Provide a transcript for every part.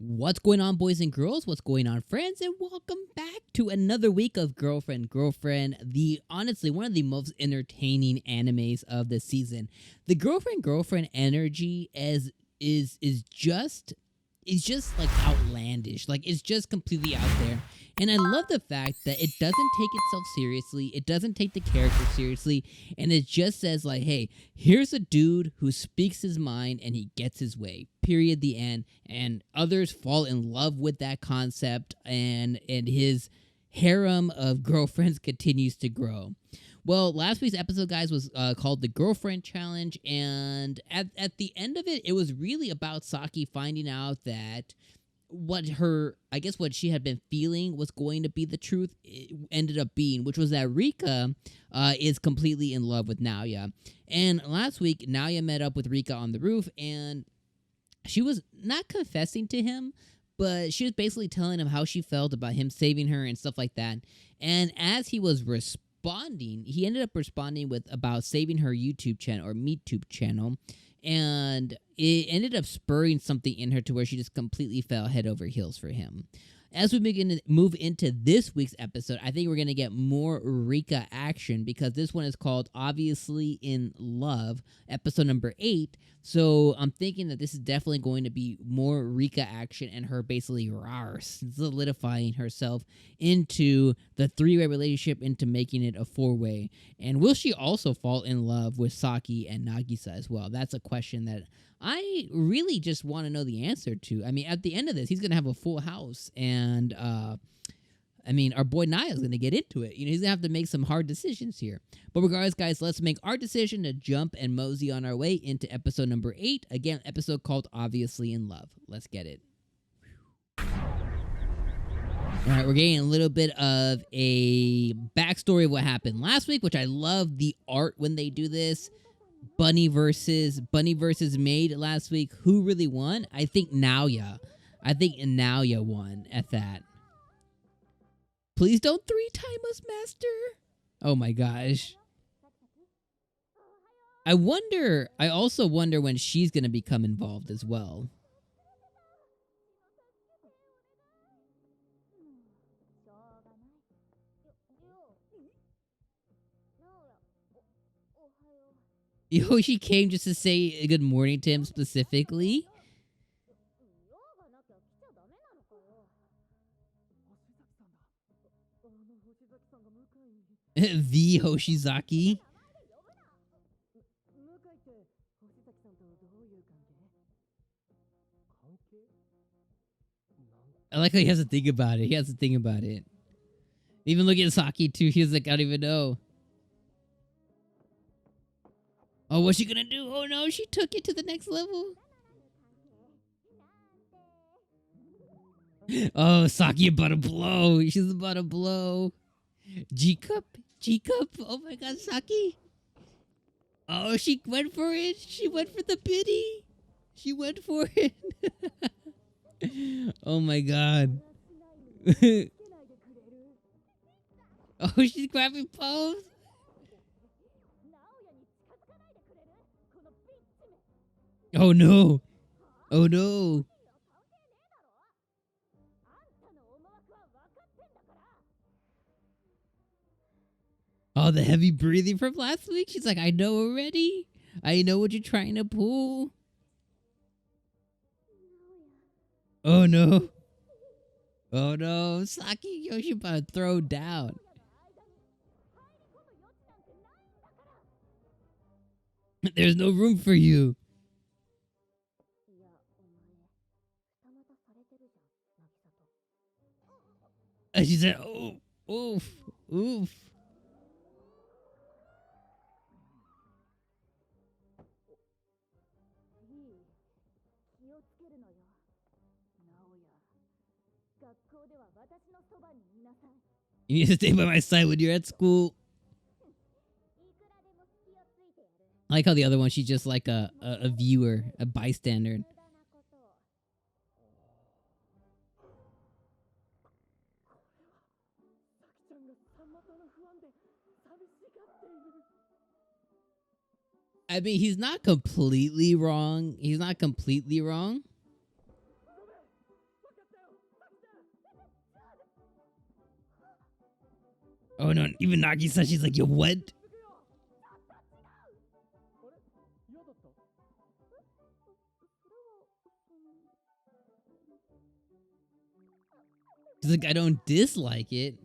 What's going on, boys and girls? What's going on, friends? And welcome back to another week of Girlfriend, the honestly one of the most entertaining animes of the season. The Girlfriend energy is just like outlandish. Like it's just completely out there. And I love the fact that it doesn't take itself seriously. It doesn't take the character seriously. And it just says like, hey, here's a dude who speaks his mind and he gets his way. Period. The end. And others fall in love with that concept, and his harem of girlfriends continues to grow. Well, last week's episode, guys, was called the Girlfriend Challenge, and at the end of it, it was really about Saki finding out that what she had been feeling was going to be the truth. It ended up being, which was that Rika is completely in love with Naoya. And last week, Naoya met up with Rika on the roof, and she was not confessing to him, but she was basically telling him how she felt about him saving her and stuff like that. And as he was responding, he ended up responding with about saving her YouTube channel or MeTube channel, and it ended up spurring something in her to where she just completely fell head over heels for him. As we begin to move into this week's episode, I think we're going to get more Rika action, because this one is called Obviously in Love, episode number 8. So I'm thinking that this is definitely going to be more Rika action and her basically solidifying herself into the 3-way relationship, into making it a 4-way. And will she also fall in love with Saki and Nagisa as well? That's a question that I really just want to know the answer to. I mean, at the end of this, he's going to have a full house, and our boy Naoya is going to get into it. He's going to have to make some hard decisions here. But regardless, guys, let's make our decision to jump and mosey on our way into episode number 8. Again, episode called Obviously in Love. Let's get it. All right, we're getting a little bit of a backstory of what happened last week, which I love the art when they do this. Bunny versus maid last week. Who really won? I think Naoya. Won at that. Please don't 3-time us, master. Oh my gosh. I also wonder when she's going to become involved as well. She came just to say good morning to him specifically. The Hoshizaki. I like how he has to think about it. Even looking at Saki too, he's like, I don't even know. Oh, what's she gonna do? Oh no, she took it to the next level. Oh, Saki about to blow. She's about to blow. G-cup. Oh my god, Saki. Oh, she went for it. She went for the biddy. She went for it. Oh my god. Oh, she's grabbing pose. Oh no. Oh no. Oh, the heavy breathing from last week. She's like, I know already. I know what you're trying to pull. Oh no. Oh no. Saki, she about to throw down. There's no room for you. And she said, oh, oof, oof. You need to stay by my side when you're at school. I like how the other one, she's just like a viewer, a bystander. I mean, he's not completely wrong. Oh no, even Nagisa, she's like, yo, what? She's like, I don't dislike it.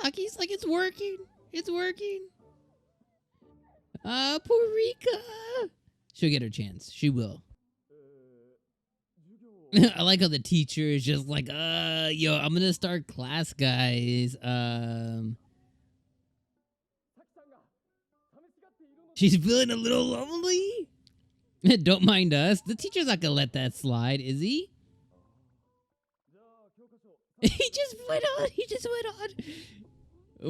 Saki's like, it's working. It's working. Poor Rika. She'll get her chance. She will. I like how the teacher is just like, yo, I'm gonna start class, guys. She's feeling a little lonely. Don't mind us. The teacher's not gonna let that slide, is he? He just went on. He just went on.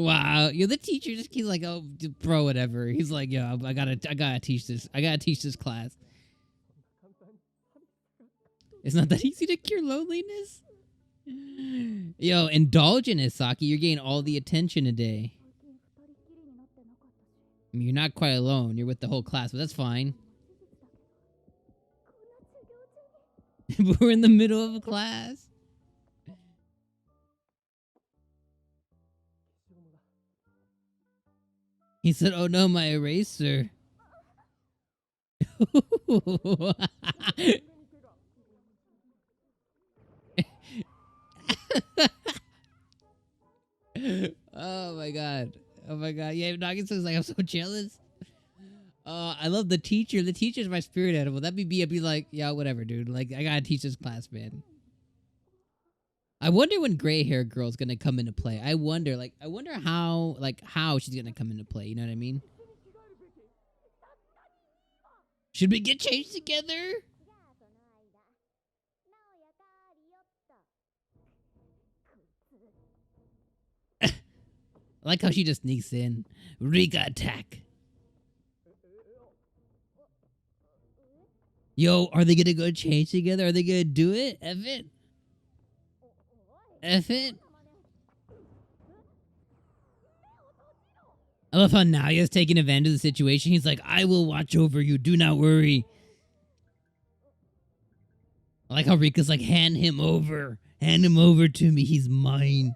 Wow. Yo, the teacher just keeps like, oh, bro, whatever. He's like, yo, I gotta teach this. I gotta teach this class. It's not that easy to cure loneliness. Yo, indulge in it, Saki. You're getting all the attention today. I mean, you're not quite alone. You're with the whole class, but that's fine. We're in the middle of a class. He said, oh no, my eraser. Oh my god. Oh my god. Yeah, Nagisa's like, I'm so jealous. I love the teacher. The teacher's my spirit animal. That'd be me. I'd be like, yeah, whatever, dude. Like, I gotta teach this class, man. I wonder when gray hair girl's gonna come into play. I wonder how she's gonna come into play. You know what I mean? Should we get changed together? I like how she just sneaks in. Rika attack. Yo, are they gonna go change together? Are they gonna do it? F it. F it. I love how Naoya's taking advantage of the situation. He's like, I will watch over you. Do not worry. I like how Rika's like, hand him over. Hand him over to me. He's mine.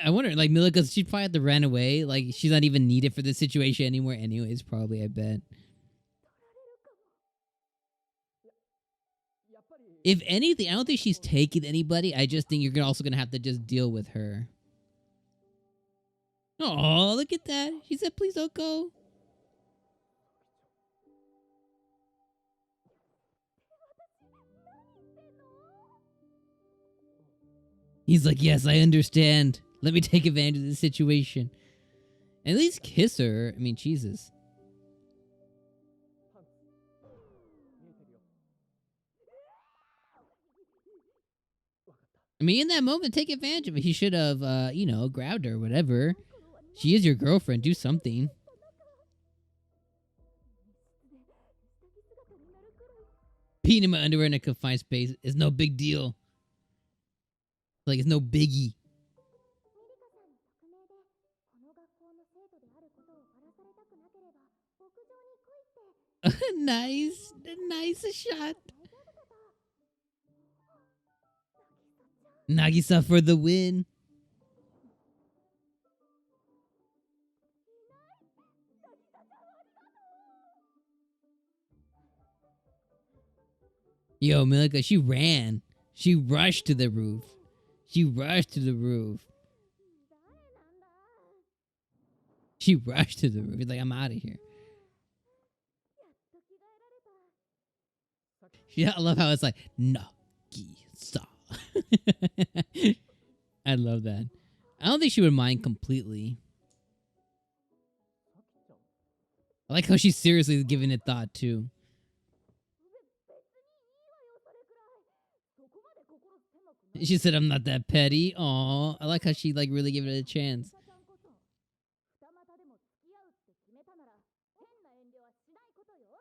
I wonder, like, Milika, she probably had to run away. Like, she's not even needed for this situation anymore anyways, probably, I bet. If anything, I don't think she's taking anybody. I just think you're also going to have to just deal with her. Oh, look at that. She said, please don't go. He's like, yes, I understand. Let me take advantage of the situation. At least kiss her. I mean, Jesus. I mean, in that moment, take advantage of it. He should have, you know, grabbed her or whatever. She is your girlfriend. Do something. Peeing in my underwear in a confined space is no big deal. Like, it's no biggie. Nice. Nice shot. Nagisa for the win. Yo, Milika, she ran. She rushed to the roof. She rushed to the roof. She rushed to the roof. He's like, I'm out of here. Yeah, I love how it's like, Nagisa. I love that. I don't think she would mind completely. I like how she's seriously giving it thought, too. She said, I'm not that petty. Aw, I like how she, like, really gave it a chance.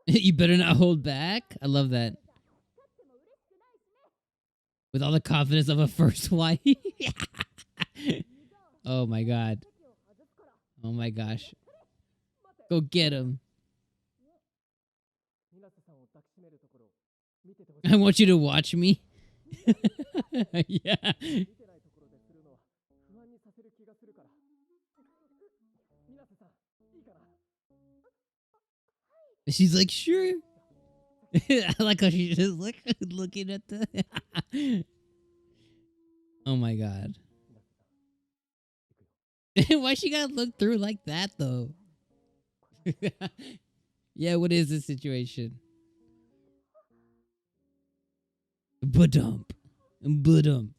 You better not hold back. I love that. With all the confidence of a first wife. Oh, my God. Oh my gosh. Go get him. I want you to watch me. Yeah. She's like, sure. I like how she's just looking at the. Oh my god. Why she gotta look through like that though? Yeah, what is this situation? Badump. Badump.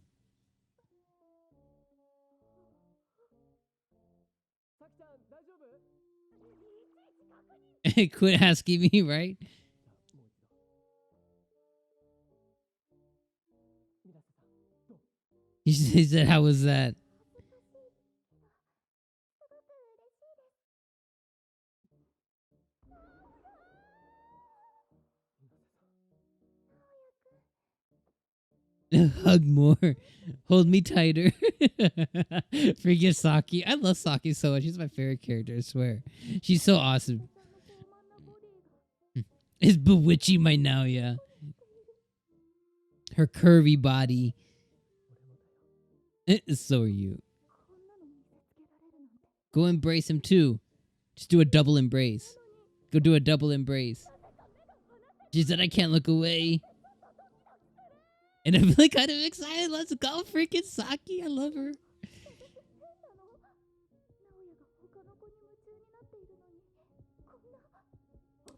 Quit asking me, right? He said, how was that? Hug more. Hold me tighter. Forget Saki. I love Saki so much. She's my favorite character, I swear. She's so awesome. It's bewitching my Naoya. Her curvy body. So are you. Go embrace him too. Just do a double embrace. Go do a double embrace. She said I can't look away. And I'm like kind of excited. Let's go, freaking Saki. I love her.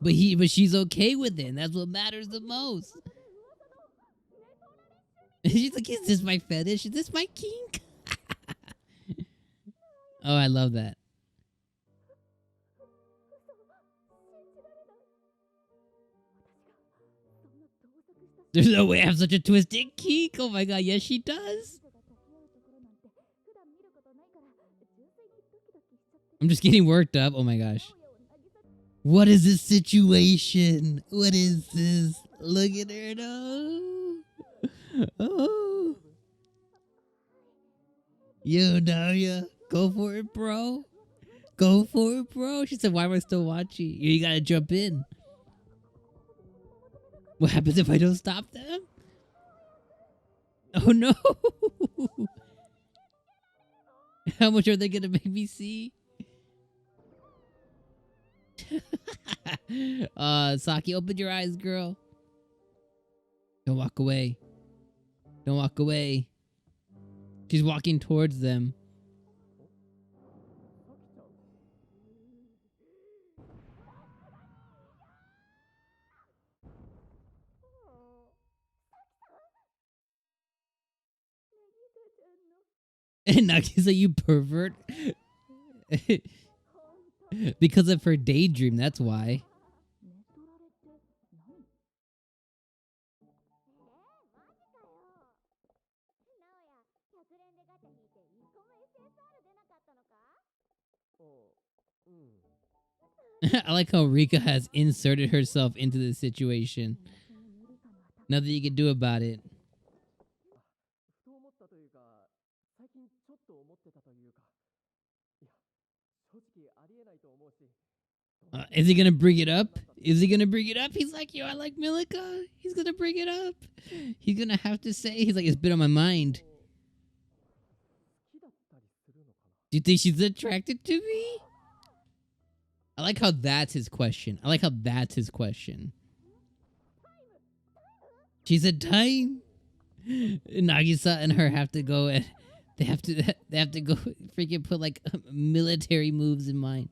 But she's okay with it. And that's what matters the most. She's like, is this my fetish? Is this my kink? Oh, I love that. There's no way I have such a twisted kink. Oh my god, yes she does. I'm just getting worked up. Oh my gosh. What is this situation? What is this? Look at her. No. Oh. Yo, Naoya. Go for it, bro. Go for it, bro. She said, why am I still watching? You gotta jump in. What happens if I don't stop them? Oh no. How much are they gonna make me see? Saki, open your eyes, girl. Don't walk away. Don't walk away. She's walking towards them. And Nagisa, you pervert. Because of her daydream, that's why. I like how Rika has inserted herself into the situation. Nothing you can do about it. Is he gonna bring it up? Is he gonna bring it up? He's like, yo, I like Milika. He's gonna bring it up. He's gonna have to say, he's like, it's been on my mind. Do you think she's attracted to me? I like how that's his question. I like how that's his question. She said time. Nagisa and her have to go and they have to go freaking put like military moves in mind.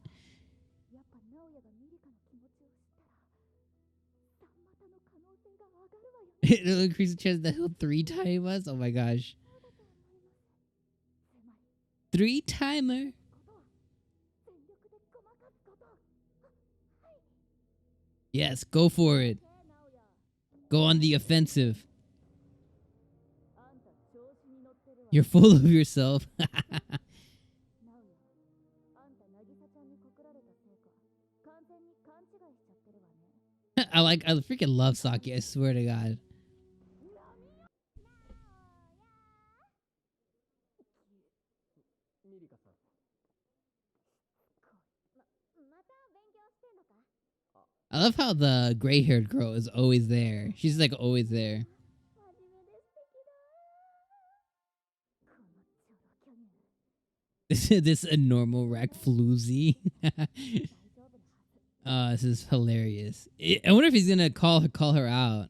It'll increase the chance that he'll 3-time us. Oh my gosh. 3-timer. Yes, go for it. Go on the offensive. You're full of yourself. I freaking love Saki, I swear to God. I love how the gray-haired girl is always there. She's like always there. This a normal rack floozy. This is hilarious. I wonder if he's gonna call her out.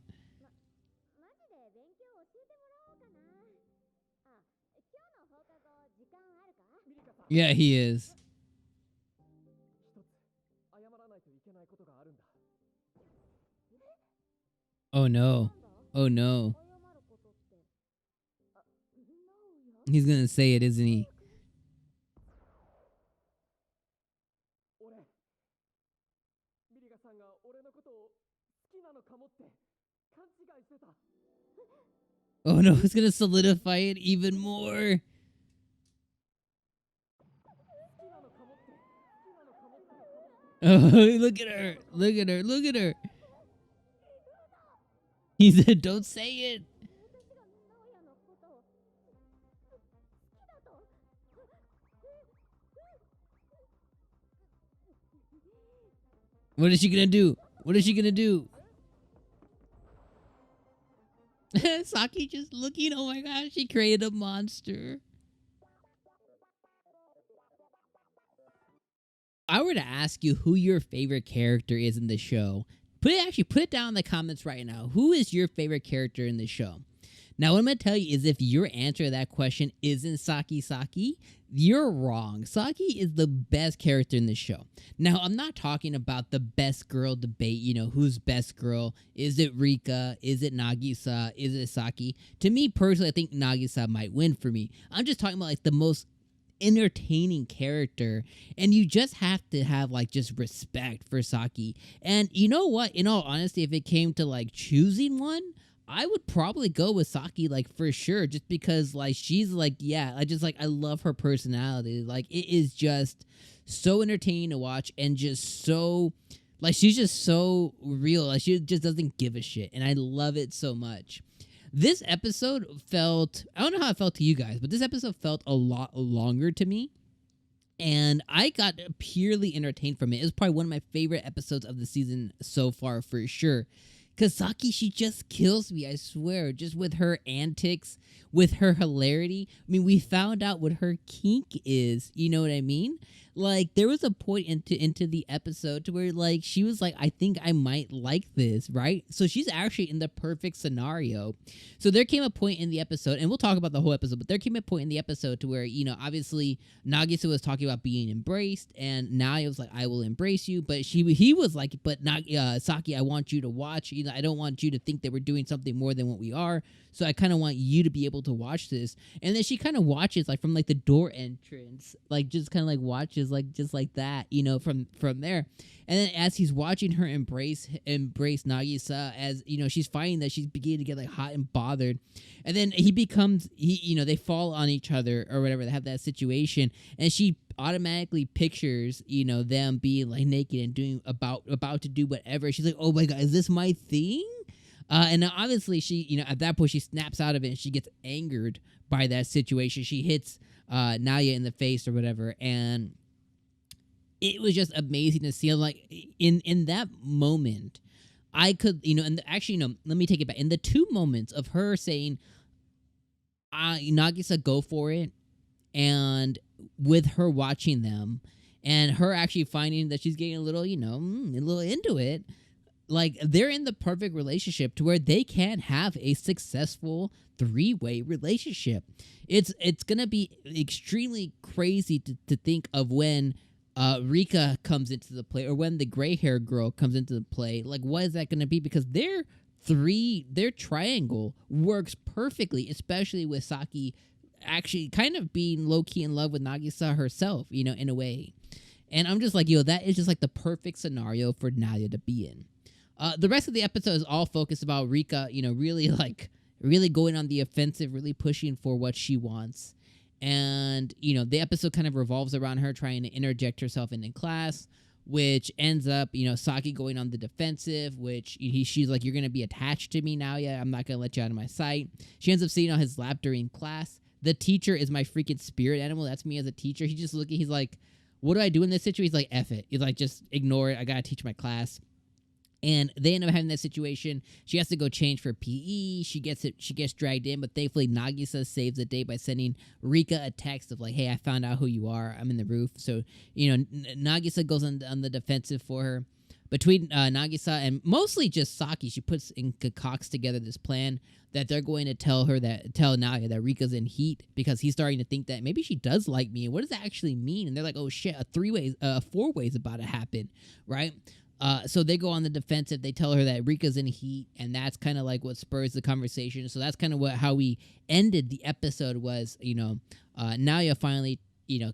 Yeah, he is. Oh no. Oh no. He's gonna say it, isn't he? Oh no, it's gonna solidify it even more. Oh, look at her. Look at her. Look at her. He said, don't say it. What is she gonna do? What is she gonna do? Saki just looking. Oh my gosh, she created a monster. I were to ask you who your favorite character is in the show, put it down in the comments right now. Who is your favorite character in the show? Now, what I'm going to tell you is if your answer to that question isn't Saki, you're wrong. Saki is the best character in the show. Now, I'm not talking about the best girl debate, who's best girl. Is it Rika? Is it Nagisa? Is it Saki? To me, personally, I think Nagisa might win for me. I'm just talking about like the most entertaining character, and you just have to have like just respect for Saki. And you know what, in all honesty, if it came to like choosing one, I would probably go with Saki, like for sure, just because like she's like, yeah, I love her personality. Like it is just so entertaining to watch, and just so like she's just so real. Like she just doesn't give a shit, and I love it so much. This episode felt, I don't know how it felt to you guys, but this episode felt a lot longer to me. And I got purely entertained from it. It was probably one of my favorite episodes of the season so far, for sure. Because Saki, she just kills me, I swear. Just with her antics, with her hilarity. I mean, we found out what her kink is. You know what I mean? Like, there was a point into the episode to where, like, she was like, I think I might like this, right? So she's actually in the perfect scenario. So there came a point in the episode, and we'll talk about the whole episode, but there came a point in the episode to where, obviously, Nagisa was talking about being embraced, and Naoya was like, I will embrace you, but he was like, but Saki, I want you to watch. I don't want you to think that we're doing something more than what we are. So I kind of want you to be able to watch this. And then she kind of watches like from like the door entrance, like just kind of like watches like just like that, from there. And then as he's watching her embrace Nagisa, as she's finding that she's beginning to get like hot and bothered, and then they fall on each other or whatever. They have that situation, and she automatically pictures them being like naked and doing about to do whatever. She's like, oh my god, is this my thing? And now obviously she, at that point she snaps out of it and she gets angered by that situation. She hits Naoya in the face or whatever, and it was just amazing to see. Like in that moment, I could, and actually, let me take it back. In the two moments of her saying, Nagisa, go for it, and with her watching them, and her actually finding that she's getting a little, a little into it. Like, they're in the perfect relationship to where they can have a successful three-way relationship. It's gonna be extremely crazy to think of when Rika comes into the play, or when the gray-haired girl comes into the play. Like, what is that gonna be? Because their triangle works perfectly, especially with Saki actually kind of being low-key in love with Nagisa herself, in a way. And I'm just like, that is just like the perfect scenario for Naoya to be in. The rest of the episode is all focused about Rika, really going on the offensive, really pushing for what she wants. And, the episode kind of revolves around her trying to interject herself into class, which ends up, Saki going on the defensive, which she's like, you're going to be attached to me now. Yeah, I'm not going to let you out of my sight. She ends up sitting on his lap during class. The teacher is my freaking spirit animal. That's me as a teacher. He's just looking, he's like, what do I do in this situation? He's like, F it. He's like, just ignore it. I got to teach my class. And they end up having that situation. She has to go change for PE. She gets dragged in, but thankfully Nagisa saves the day by sending Rika a text of like, "Hey, I found out who you are. I'm in the roof." So Nagisa goes on the defensive for her. Between Nagisa and mostly just Saki, she concocts together this plan that they're going to tell Naoya that Rika's in heat because he's starting to think that maybe she does like me. And what does that actually mean? And they're like, "Oh shit, a 4-way's about to happen," right? So they go on the defensive. They tell her that Rika's in heat, and that's kind of like what spurs the conversation. So that's kind of how we ended the episode was, Naoya finally,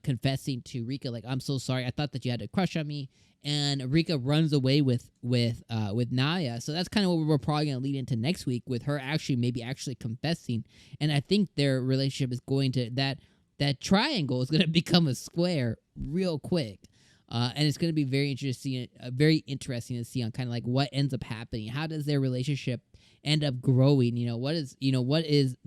confessing to Rika, like, "I'm so sorry. I thought that you had a crush on me." And Rika runs away with Naoya. So that's kind of what we're probably going to lead into next week with her maybe actually confessing. And I think their relationship is going to, that triangle is going to become a square real quick. And it's going to be very interesting to see on kind of like what ends up happening. How does their relationship end up growing? What is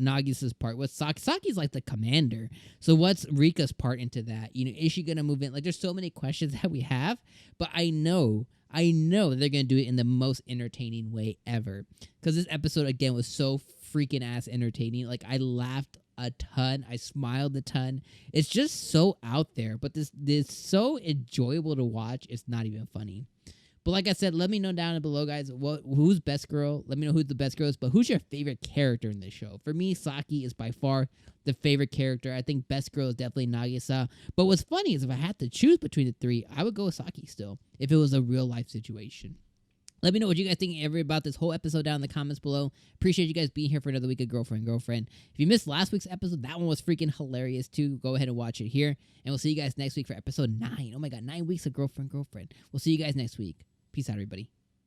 Nagisa's part? What's Saki's like the commander. So what's Rika's part into that? Is she going to move in? Like, there's so many questions that we have, but I know that they're going to do it in the most entertaining way ever. Because this episode, again, was so freaking ass entertaining. Like, I laughed a ton. I smiled a ton. It's just so out there, but this so enjoyable to watch. It's not even funny. But like I said, let me know down below, guys, who's best girl. Let me know who the best girl is, but who's your favorite character in this show? For me, Saki is by far the favorite character. I think best girl is definitely Nagisa. But what's funny is if I had to choose between the three, I would go with Saki still, if it was a real life situation. Let me know what you guys think about this whole episode down in the comments below. Appreciate you guys being here for another week of Girlfriend. If you missed last week's episode, that one was freaking hilarious too. Go ahead and watch it here. And we'll see you guys next week for episode 9. Oh my god, 9 weeks of Girlfriend. We'll see you guys next week. Peace out, everybody.